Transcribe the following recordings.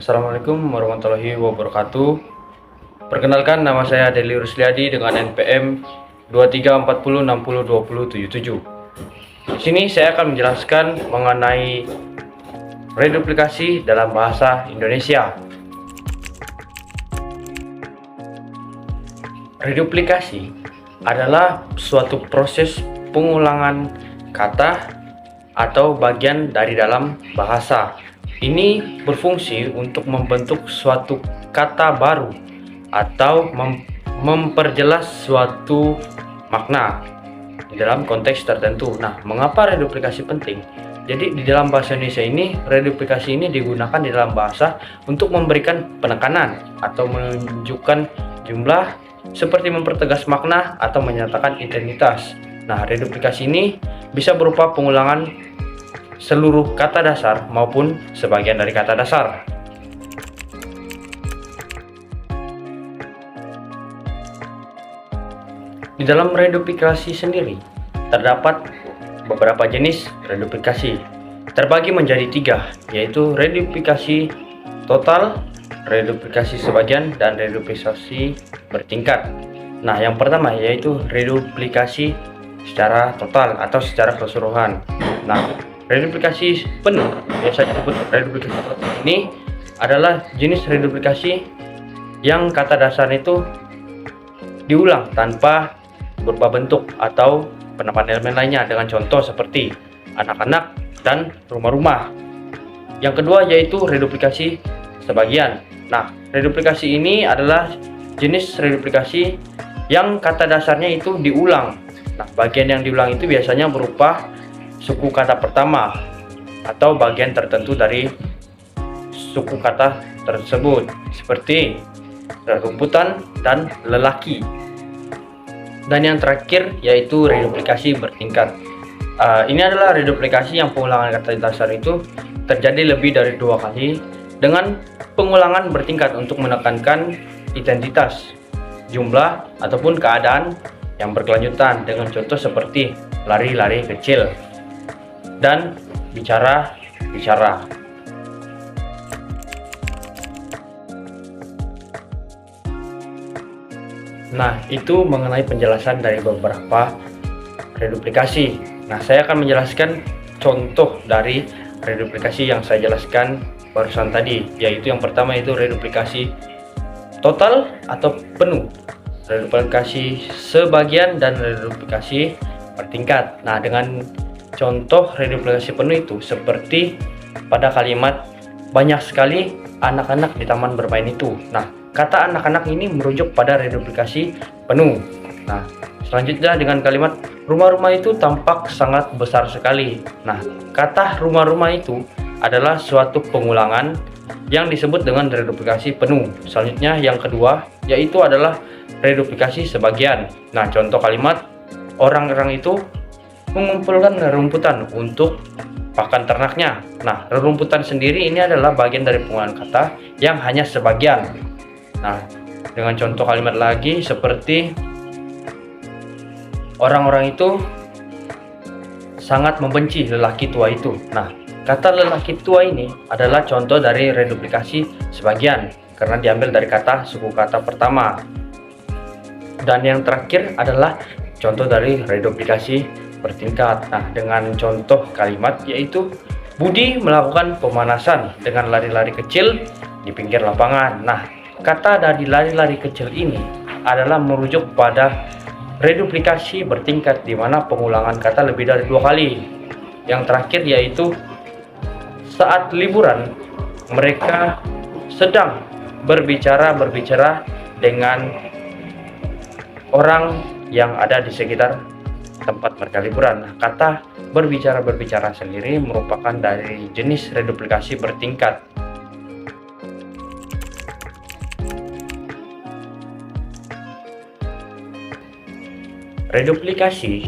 Assalamualaikum warahmatullahi wabarakatuh. Perkenalkan, nama saya Deli Rusliadi dengan NPM 2340602077. Di sini saya akan menjelaskan mengenai reduplikasi dalam bahasa Indonesia. Reduplikasi adalah suatu proses pengulangan kata atau bagian dari dalam bahasa. Ini berfungsi untuk membentuk suatu kata baru atau memperjelas suatu makna di dalam konteks tertentu. Nah, mengapa reduplikasi penting? Jadi di dalam bahasa Indonesia ini, reduplikasi ini digunakan di dalam bahasa untuk memberikan penekanan atau menunjukkan jumlah, seperti mempertegas makna atau menyatakan identitas. Nah, reduplikasi ini bisa berupa pengulangan seluruh kata dasar maupun sebagian dari kata dasar. Di dalam reduplikasi sendiri terdapat beberapa jenis reduplikasi, terbagi menjadi 3, yaitu reduplikasi total, reduplikasi sebagian, dan reduplikasi bertingkat. Nah, yang pertama yaitu reduplikasi secara total atau secara keseluruhan. Nah, reduplikasi penuh, biasanya disebut reduplikasi total, ini adalah jenis reduplikasi yang kata dasar itu diulang tanpa berupa bentuk atau penambahan elemen lainnya, dengan contoh seperti anak-anak dan rumah-rumah. Yang kedua yaitu reduplikasi sebagian. Nah, reduplikasi ini adalah jenis reduplikasi yang kata dasarnya itu diulang. Nah, bagian yang diulang itu biasanya berupa suku kata pertama atau bagian tertentu dari suku kata tersebut, seperti rerumputan dan lelaki. Dan yang terakhir yaitu reduplikasi bertingkat. Ini adalah reduplikasi yang pengulangan kata dasar itu terjadi lebih dari 2 kali dengan pengulangan bertingkat untuk menekankan identitas, jumlah, ataupun keadaan yang berkelanjutan, dengan contoh seperti lari-lari kecil dan bicara-bicara. Nah, itu mengenai penjelasan dari beberapa reduplikasi. Nah, saya akan menjelaskan contoh dari reduplikasi yang saya jelaskan barusan tadi, yaitu yang pertama itu reduplikasi total atau penuh, reduplikasi sebagian, dan reduplikasi bertingkat. Nah, dengan contoh reduplikasi penuh itu seperti pada kalimat banyak sekali anak-anak di taman bermain itu. Nah, kata anak-anak ini merujuk pada reduplikasi penuh. Nah, selanjutnya dengan kalimat rumah-rumah itu tampak sangat besar sekali. Nah, kata rumah-rumah itu adalah suatu pengulangan yang disebut dengan reduplikasi penuh. Selanjutnya yang kedua yaitu adalah reduplikasi sebagian. Nah, contoh kalimat orang-orang itu mengumpulkan rerumputan untuk pakan ternaknya. Nah, rerumputan sendiri ini adalah bagian dari pengulangan kata yang hanya sebagian. Nah, dengan contoh kalimat lagi seperti orang-orang itu sangat membenci lelaki tua itu. Nah, kata lelaki tua ini adalah contoh dari reduplikasi sebagian karena diambil dari kata suku kata pertama. Dan yang terakhir adalah contoh dari reduplikasi bertingkat. Nah, dengan contoh kalimat yaitu Budi melakukan pemanasan dengan lari-lari kecil di pinggir lapangan. Nah, kata dari lari-lari kecil ini adalah merujuk pada reduplikasi bertingkat, di mana pengulangan kata lebih dari 2 kali. Yang terakhir yaitu saat liburan mereka sedang berbicara dengan orang yang ada di sekitar tempat mereka liburan. Nah, kata berbicara sendiri merupakan dari jenis reduplikasi bertingkat. Reduplikasi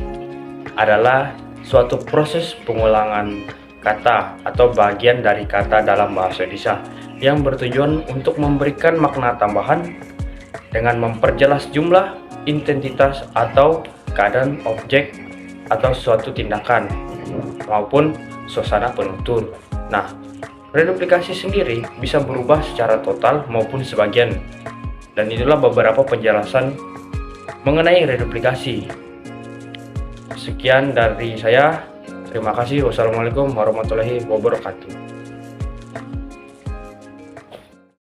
adalah suatu proses pengulangan kata atau bagian dari kata dalam bahasa Indonesia yang bertujuan untuk memberikan makna tambahan dengan memperjelas jumlah, identitas, atau keadaan objek atau suatu tindakan maupun suasana penutur. Nah, Reduplikasi sendiri bisa berubah secara total maupun sebagian. Dan itulah beberapa penjelasan mengenai reduplikasi. Sekian dari saya. Terima kasih. Wassalamualaikum warahmatullahi wabarakatuh.